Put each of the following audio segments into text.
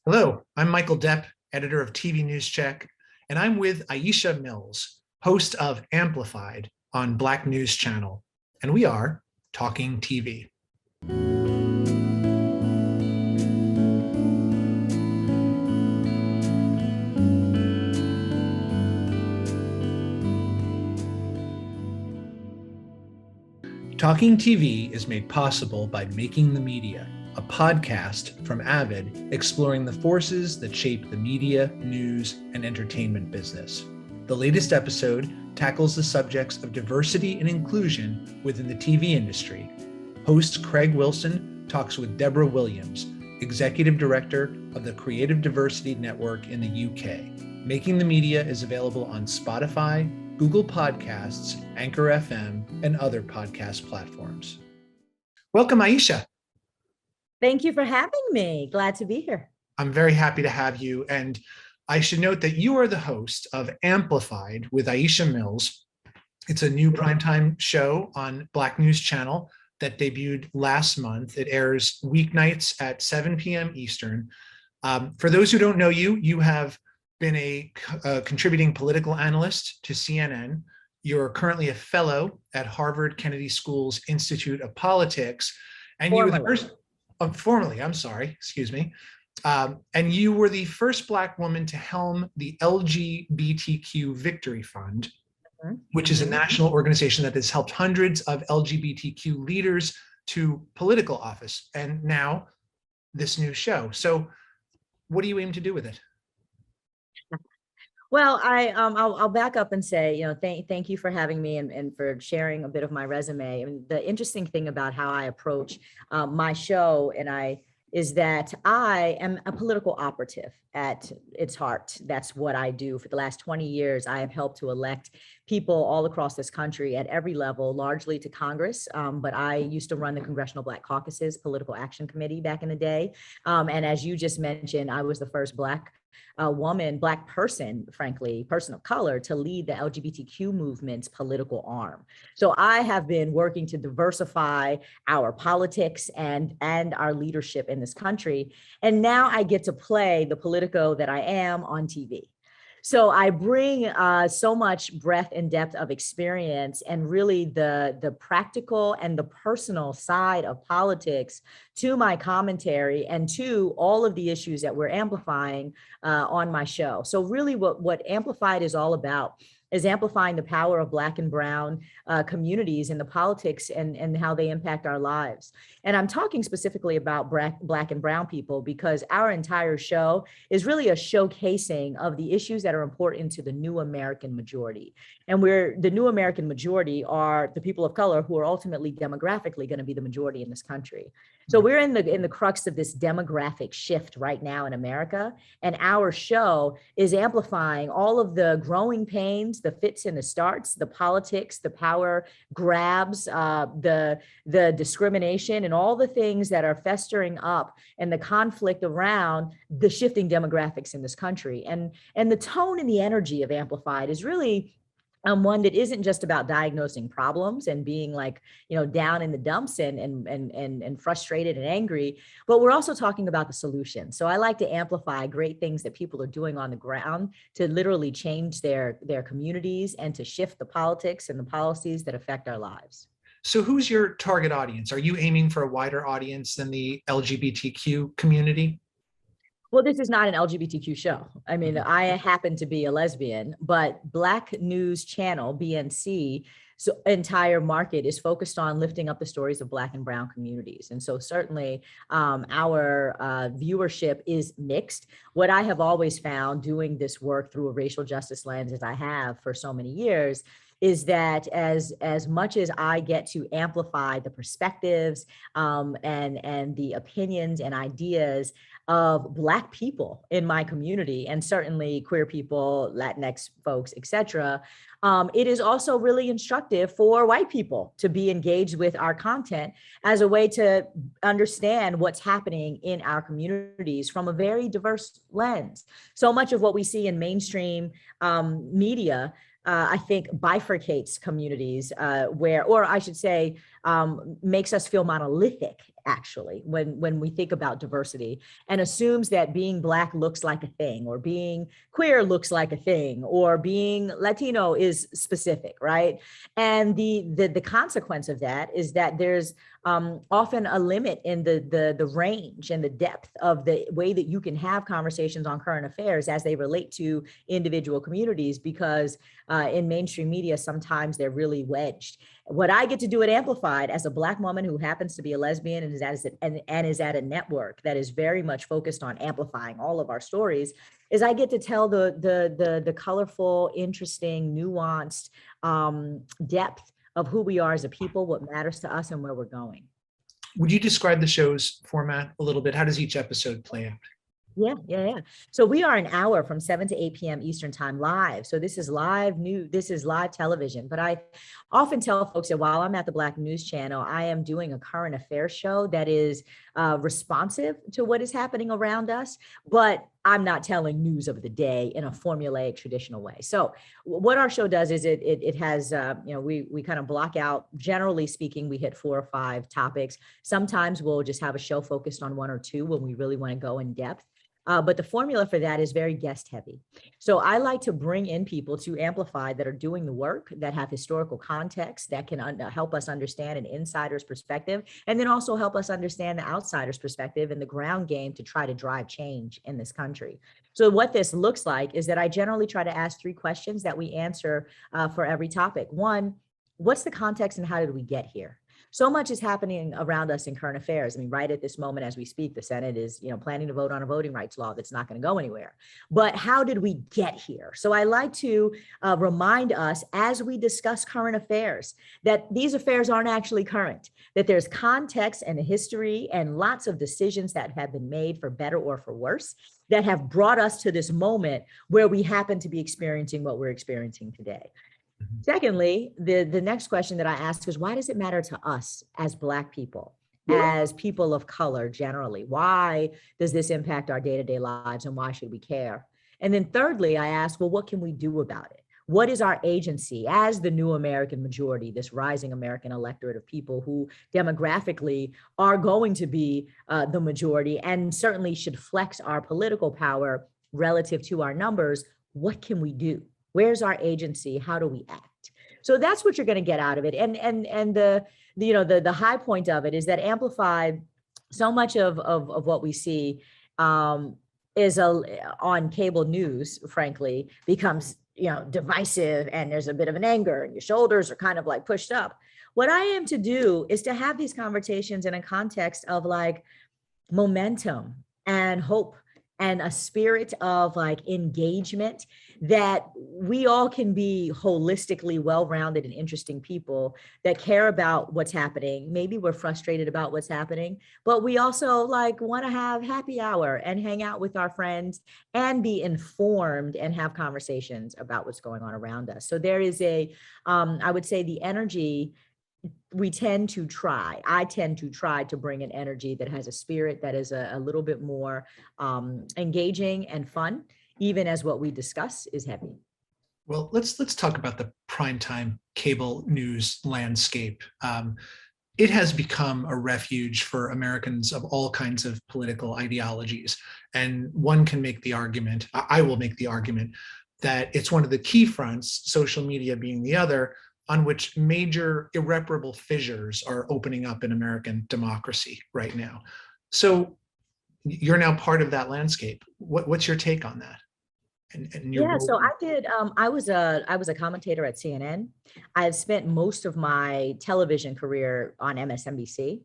Hello, I'm Michael Depp, editor of TVNewsCheck, and I'm with Aisha Mills, host of Amplified on Black News Channel, and we are Talking TV. Talking TV is made possible by Making the Media, a podcast from Avid exploring the forces that shape the media, news, and entertainment business. The latest episode tackles the subjects of diversity and inclusion within the TV industry. Host Craig Wilson talks with Deborah Williams, Executive Director of the Creative Diversity Network in the UK. Making the Media is available on Spotify, Google Podcasts, Anchor FM, and other podcast platforms. Welcome, Aisha. Thank you for having me. Glad to be here. I'm very happy to have you. And I should note that you are the host of Amplified with Aisha Mills. It's a new primetime show on Black News Channel that debuted last month. It airs weeknights at 7 p.m. Eastern. For those who don't know you, you have been a contributing political analyst to CNN. You're currently a fellow at Harvard Kennedy School's Institute of Politics. And you were the first, formerly, I'm sorry, excuse me. And you were the first Black woman to helm the LGBTQ Victory Fund, which is a national organization that has helped hundreds of LGBTQ leaders to political office. And now this new show. So what do you aim to do with it? Well, I'll back up and say, thank you for having me and for sharing a bit of my resume. And the interesting thing about how I approach my show is that I am a political operative at its heart. That's what I do. For the last 20 years, I have helped to elect people all across this country at every level, largely to Congress. But I used to run the Congressional Black Caucus's Political Action Committee back in the day. And as you just mentioned, I was the first Black person, frankly, person of color, to lead the LGBTQ movement's political arm. So I have been working to diversify our politics and our leadership in this country. And now I get to play the Politico that I am on TV. So I bring so much breadth and depth of experience and really the practical and the personal side of politics to my commentary and to all of the issues that we're amplifying on my show. So really what Amplified is all about is amplifying the power of Black and Brown communities in the politics and how they impact our lives. And I'm talking specifically about Black and Brown people because our entire show is really a showcasing of the issues that are important to the new American majority. And the new American majority are the people of color who are ultimately demographically going to be the majority in this country. So we're in the crux of this demographic shift right now in America. And our show is amplifying all of the growing pains, the fits and the starts, the politics, the power grabs, the discrimination, and all the things that are festering up and the conflict around the shifting demographics in this country. And the tone and the energy of Amplified is really one that isn't just about diagnosing problems and being down in the dumps and frustrated and angry, but we're also talking about the solution. So I like to amplify great things that people are doing on the ground to literally change their communities and to shift the politics and the policies that affect our lives. So who's your target audience? Are you aiming for a wider audience than the LGBTQ community? Well, this is not an LGBTQ show. I mean, I happen to be a lesbian, but Black News Channel, BNC, so entire market is focused on lifting up the stories of Black and Brown communities. And so certainly our viewership is mixed. What I have always found doing this work through a racial justice lens, as I have for so many years, is that as much as I get to amplify the perspectives and the opinions and ideas of Black people in my community, and certainly queer people, Latinx folks, et cetera, it is also really instructive for white people to be engaged with our content as a way to understand what's happening in our communities from a very diverse lens. So much of what we see in mainstream media I think bifurcates communities or I should say, makes us feel monolithic actually, when we think about diversity, and assumes that being Black looks like a thing, or being queer looks like a thing, or being Latino is specific, right? And the consequence of that is that there's often a limit in the range and the depth of the way that you can have conversations on current affairs as they relate to individual communities, because in mainstream media, sometimes they're really wedged. What I get to do at Amplified as a Black woman who happens to be a lesbian and is at a network that is very much focused on amplifying all of our stories, is I get to tell the colorful, interesting, nuanced depth of who we are as a people, what matters to us, and where we're going. Would you describe the show's format a little bit? How does each episode play out? Yeah. So we are an hour from 7 to 8 p.m. Eastern time live. So this is live television. But I often tell folks that while I'm at the Black News Channel, I am doing a current affairs show that is responsive to what is happening around us, but I'm not telling news of the day in a formulaic traditional way. So what our show does is it has, we kind of block out, generally speaking, we hit 4 or 5 topics. Sometimes we'll just have a show focused on 1 or 2 when we really want to go in depth. But the formula for that is very guest heavy. So I like to bring in people to Amplify that are doing the work, that have historical context, that can help us understand an insider's perspective, and then also help us understand the outsider's perspective and the ground game to try to drive change in this country. So what this looks like is that I generally try to ask 3 questions that we answer for every topic. 1, what's the context and how did we get here? So much is happening around us in current affairs. I mean, right at this moment, as we speak, the Senate is, planning to vote on a voting rights law that's not going to go anywhere. But how did we get here? So I like to remind us as we discuss current affairs that these affairs aren't actually current, that there's context and a history and lots of decisions that have been made for better or for worse that have brought us to this moment where we happen to be experiencing what we're experiencing today. Secondly, the next question that I ask is, why does it matter to us as Black people, as people of color generally? Why does this impact our day-to-day lives, and why should we care? And then thirdly, I ask, well, what can we do about it? What is our agency as the new American majority, this rising American electorate of people who demographically are going to be the majority and certainly should flex our political power relative to our numbers? What can we do? Where's our agency? How do we act? So that's what you're going to get out of it. And the high point of it is that Amplify, so much of what we see is on cable news, frankly, becomes divisive, and there's a bit of an anger and your shoulders are kind of like pushed up. What I am to do is to have these conversations in a context of like momentum and hope and a spirit of like engagement, that we all can be holistically well-rounded and interesting people that care about what's happening. Maybe we're frustrated about what's happening, but we also like want to have happy hour and hang out with our friends and be informed and have conversations about what's going on around us. So there is I would say the energy I tend to try to bring an energy that has a spirit that is a little bit more engaging and fun, even as what we discuss is heavy. Well, let's talk about the primetime cable news landscape. It has become a refuge for Americans of all kinds of political ideologies. And one can make the argument, I will make the argument, that it's one of the key fronts, social media being the other, on which major irreparable fissures are opening up in American democracy right now. So you're now part of that landscape. What's your take on that? So I did. I was a commentator at CNN. I've spent most of my television career on MSNBC.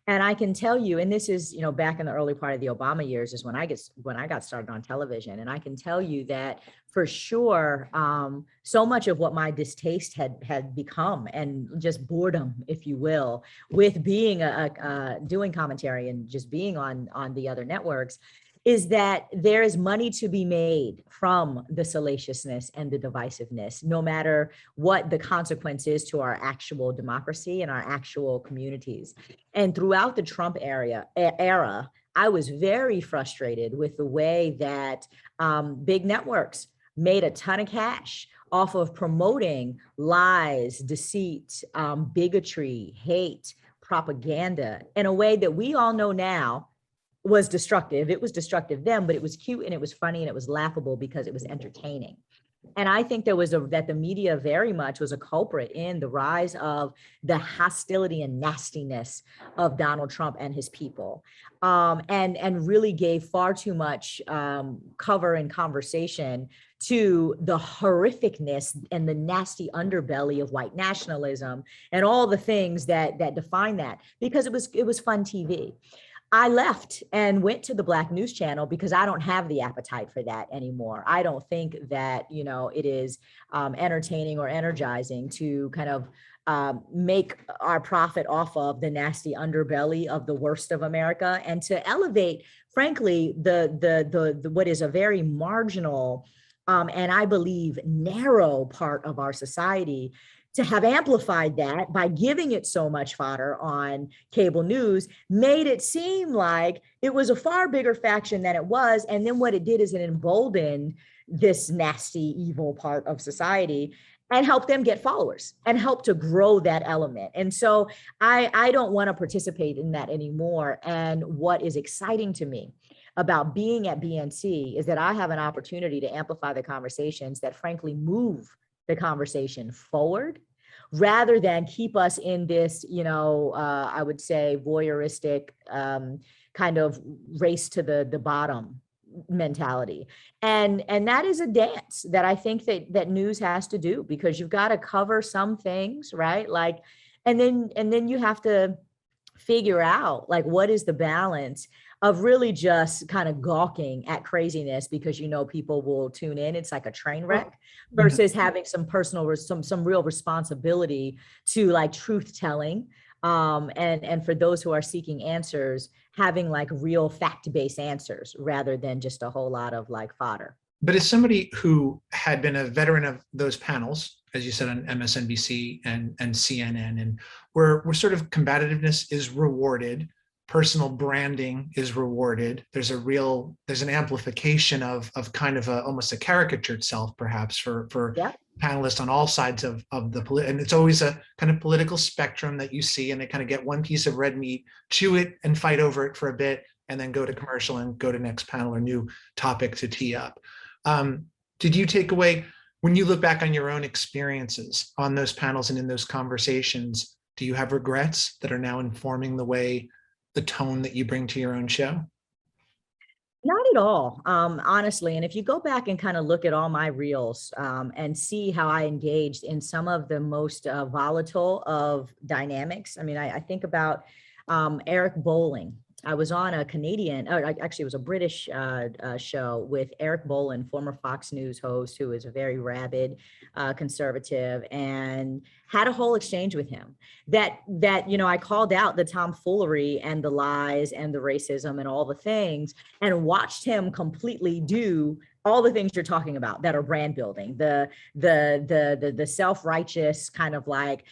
And I can tell you, and this is, back in the early part of the Obama years is when I got started on television. And I can tell you that for sure, so much of what my distaste had become, and just boredom, if you will, with being doing commentary and just being on the other networks, is that there is money to be made from the salaciousness and the divisiveness, no matter what the consequence is to our actual democracy and our actual communities. And throughout the Trump era, I was very frustrated with the way that big networks made a ton of cash off of promoting lies, deceit, bigotry, hate, propaganda in a way that we all know now was destructive. It was destructive then, but it was cute and it was funny and it was laughable because it was entertaining. And I think that the media very much was a culprit in the rise of the hostility and nastiness of Donald Trump and his people, and really gave far too much cover and conversation to the horrificness and the nasty underbelly of white nationalism and all the things that define that, because it was fun TV. I left and went to the Black News Channel because I don't have the appetite for that anymore. I don't think that, it is entertaining or energizing to kind of make our profit off of the nasty underbelly of the worst of America, and to elevate, frankly, the what is a very marginal and I believe narrow part of our society, to have amplified that by giving it so much fodder on cable news, made it seem like it was a far bigger faction than it was. And then what it did is it emboldened this nasty, evil part of society and helped them get followers and helped to grow that element. And so I don't want to participate in that anymore. And what is exciting to me about being at BNC is that I have an opportunity to amplify the conversations that frankly move the conversation forward, rather than keep us in this, I would say voyeuristic kind of race to the bottom mentality. And that is a dance that I think that news has to do, because you've got to cover some things, right? Like, and then you have to figure out, like, what is the balance of really just kind of gawking at craziness because people will tune in. It's like a train wreck, versus having some personal, some real responsibility to like truth telling. And for those who are seeking answers, having like real fact-based answers rather than just a whole lot of like fodder. But as somebody who had been a veteran of those panels, as you said, on MSNBC and CNN, and where sort of combativeness is rewarded, personal branding is rewarded. There's an amplification of kind of almost a caricatured self, perhaps, for panelists on all sides of the and it's always a kind of political spectrum that you see, and they kind of get one piece of red meat, chew it and fight over it for a bit, and then go to commercial and go to next panel or new topic to tee up. Did you take away, when you look back on your own experiences on those panels and in those conversations, do you have regrets that are now informing the tone that you bring to your own show? Not at all, honestly. And if you go back and kind of look at all my reels and see how I engaged in some of the most volatile of dynamics. I mean, I think about Eric Bolling. I was on a Canadian, actually it was a British show with Eric Bolling, former Fox News host, who is a very rabid conservative, and had a whole exchange with him that I called out the tomfoolery and the lies and the racism and all the things, and watched him completely do all the things you're talking about that are brand building, the self-righteous kind of like,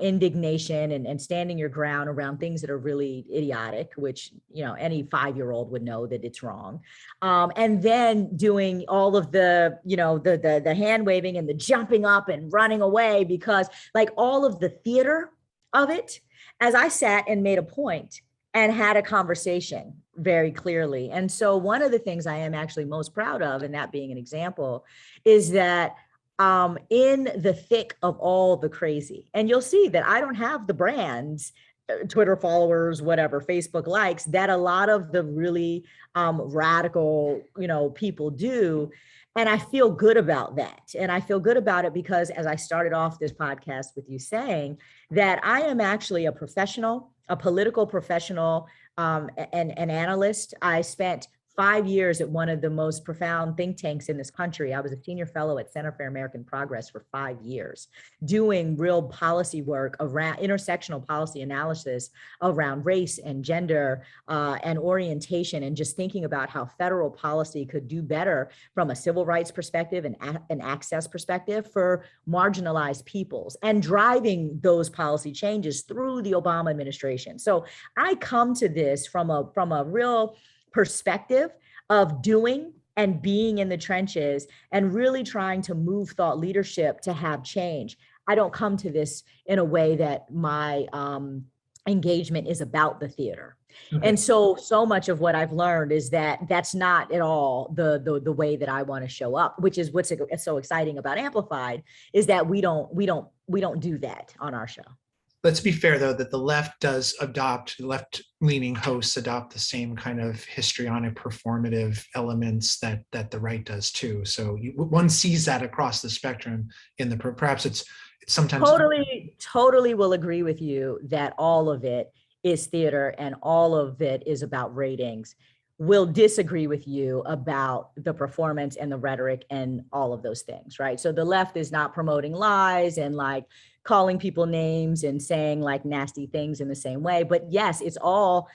indignation and standing your ground around things that are really idiotic, which, any 5-year-old would know that it's wrong. And then doing all of the hand waving and the jumping up and running away, because like all of the theater of it, as I sat and made a point and had a conversation very clearly. And so one of the things I am actually most proud of, and that being an example, is that in the thick of all the crazy, and you'll see that I don't have the brands, Twitter followers, whatever, Facebook likes, that a lot of the really radical, people do. And I feel good about that. And I feel good about it because, as I started off this podcast with you saying, that I am actually a professional, a political professional, and an analyst. I spent 5 years at one of the most profound think tanks in this country. I was a senior fellow at Center for American Progress for 5 years, doing real policy work around intersectional policy analysis around race and gender and orientation, and just thinking about how federal policy could do better from a civil rights perspective and an access perspective for marginalized peoples, and driving those policy changes through the Obama administration. So I come to this from a real perspective of doing and being in the trenches and really trying to move thought leadership to have change. I don't come to this in a way that my engagement is about the theater. Okay. And so much of what I've learned is that that's not at all the way that I want to show up, which is what's so exciting about Amplified, is that we don't do that on our show. Let's be fair, though, that the left-leaning hosts adopt the same kind of histrionic performative elements that the right does too. So one sees that across the spectrum perhaps it's sometimes. Totally will agree with you that all of it is theater and all of it is about ratings. Will disagree with you about the performance and the rhetoric and all of those things, right? So the left is not promoting lies and like calling people names and saying like nasty things in the same way. But yes, it's all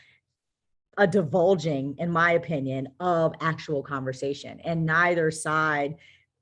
a divulging, in my opinion, of actual conversation, and neither side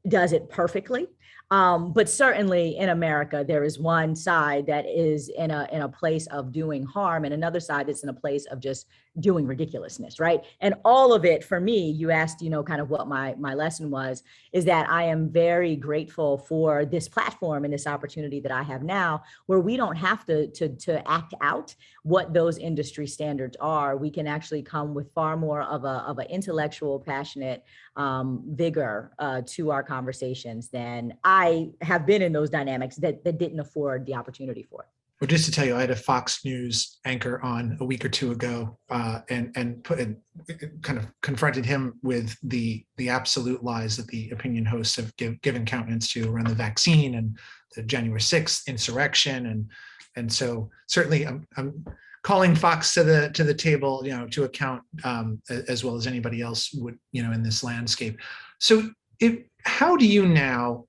does it perfectly. But certainly in America, there is one side that is in a place of doing harm and another side that's in a place of just doing ridiculousness, right? And all of it, for me, you asked, kind of what my lesson was, is that I am very grateful for this platform and this opportunity that I have now, where we don't have to act out what those industry standards are. We can actually come with far more of an intellectual, passionate vigor to our conversations than I have been in those dynamics that didn't afford the opportunity for. Well, just to tell you, I had a Fox News anchor on a week or two ago, and kind of confronted him with the absolute lies that the opinion hosts have given countenance to around the vaccine and the January 6th insurrection, and so certainly I'm calling Fox to the table, to account, as well as anybody else would, in this landscape. So how do you now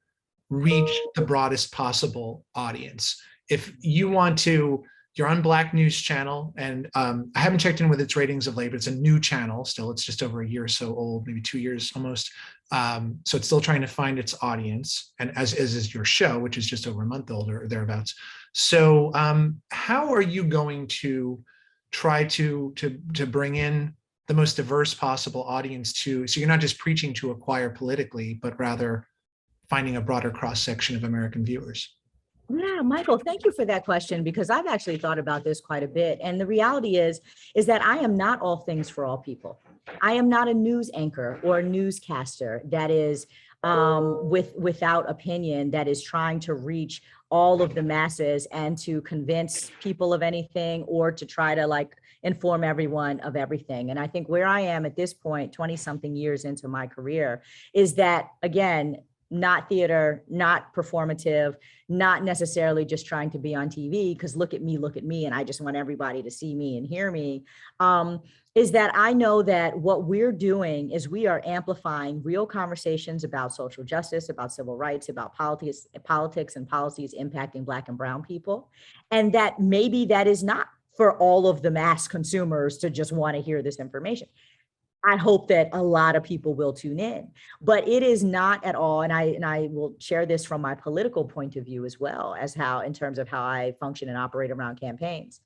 reach the broadest possible audience? If you want to, you're on Black News Channel, and I haven't checked in with its ratings of late, but it's a new channel still. It's just over a year or so old, maybe 2 years almost. So it's still trying to find its audience, and as is your show, which is just over a month old or thereabouts. So how are you going to try to bring in the most diverse possible audience so you're not just preaching to acquire politically, but rather finding a broader cross-section of American viewers? Yeah, Michael, thank you for that question, because I've actually thought about this quite a bit. And the reality is that I am not all things for all people. I am not a news anchor or a newscaster that is without opinion, that is trying to reach all of the masses and to convince people of anything, or to try to like inform everyone of everything. And I think where I am at this point, 20 something years into my career, is that, again, not theater, not performative, not necessarily just trying to be on TV because look at me, and I just want everybody to see me and hear me, is that I know that what we're doing is we are amplifying real conversations about social justice, about civil rights, about politics and policies impacting Black and brown people. And that maybe that is not for all of the mass consumers to just want to hear this information. I hope that a lot of people will tune in, but it is not at all. And I will share this from my political point of view as well, as how, in terms of how I function and operate around campaigns.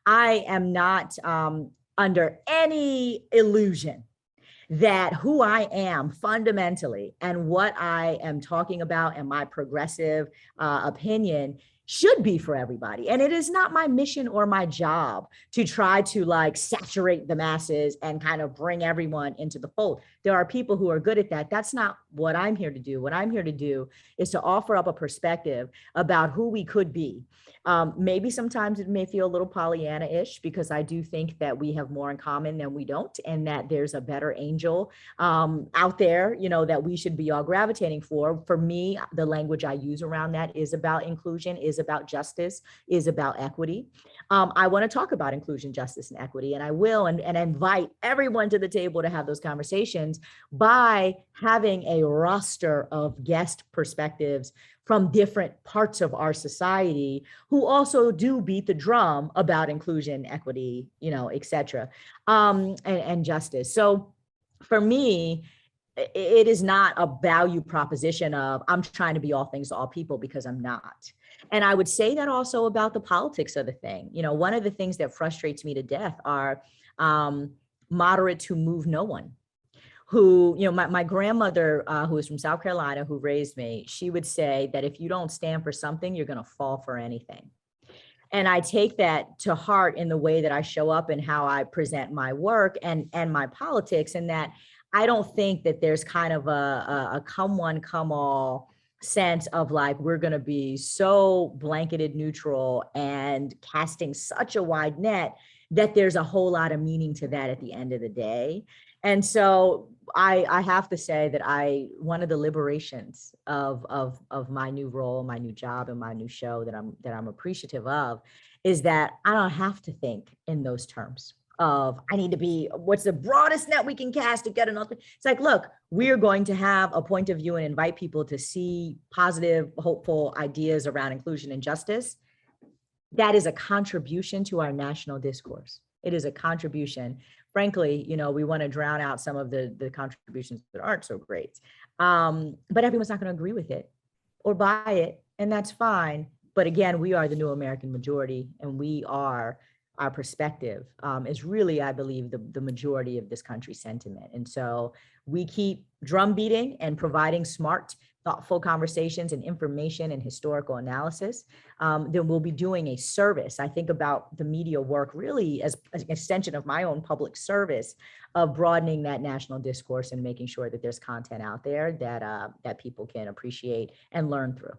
I am not under any illusion that who I am fundamentally and what I am talking about and my progressive opinion should be for everybody. And it is not my mission or my job to try to like saturate the masses and kind of bring everyone into the fold. There are people who are good at that. That's not what I'm here to do. What I'm here to do is to offer up a perspective about who we could be. Maybe sometimes it may feel a little Pollyanna-ish, because I do think that we have more in common than we don't, and that there's a better angel out there, that we should be all gravitating for. For me, the language I use around that is about inclusion, is about justice, is about equity. I want to talk about inclusion, justice, and equity, and I will, and invite everyone to the table to have those conversations by having a roster of guest perspectives from different parts of our society who also do beat the drum about inclusion, equity, et cetera, and justice. So for me, it is not a value proposition of I'm trying to be all things to all people, because I'm not. And I would say that also about the politics of the thing. One of the things that frustrates me to death are moderates who move no one. Who, my grandmother, who is from South Carolina, who raised me, she would say that if you don't stand for something, you're going to fall for anything. And I take that to heart in the way that I show up and how I present my work and my politics, and that I don't think that there's kind of a come one, come all sense of like, we're going to be so blanketed neutral and casting such a wide net that there's a whole lot of meaning to that at the end of the day. And so I have to say that one of the liberations of my new role, my new job, and my new show that I'm appreciative of is that I don't have to think in those terms of I need to be, what's the broadest net we can cast to get enough. It's like, look, we're going to have a point of view and invite people to see positive, hopeful ideas around inclusion and justice. That is a contribution to our national discourse. It is a contribution. Frankly, we want to drown out some of the contributions that aren't so great. But everyone's not going to agree with it or buy it, and that's fine. But again, we are the new American majority, and our perspective is really, I believe, the majority of this country's sentiment. And so we keep drum beating and providing smart, thoughtful conversations and information and historical analysis, then we'll be doing a service. I think about the media work really as an extension of my own public service of broadening that national discourse and making sure that there's content out there that people can appreciate and learn through.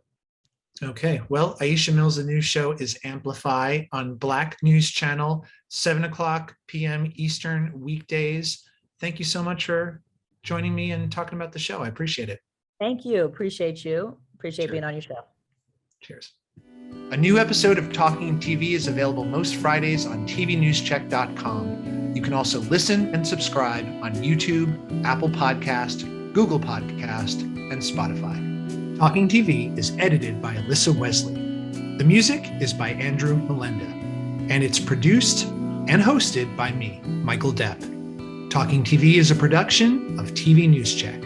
Okay, well, Aisha Mills, the new show is AMplify on Black News Channel, 7:00 p.m. Eastern weekdays. Thank you so much for joining me and talking about the show. I appreciate it. Thank you. Appreciate you. Appreciate being on your show. Cheers. A new episode of Talking TV is available most Fridays on TVNewsCheck.com. You can also listen and subscribe on YouTube, Apple Podcast, Google Podcast, and Spotify. Talking TV is edited by Alyssa Wesley. The music is by Andrew Melenda, and it's produced and hosted by me, Michael Depp. Talking TV is a production of TV News Check.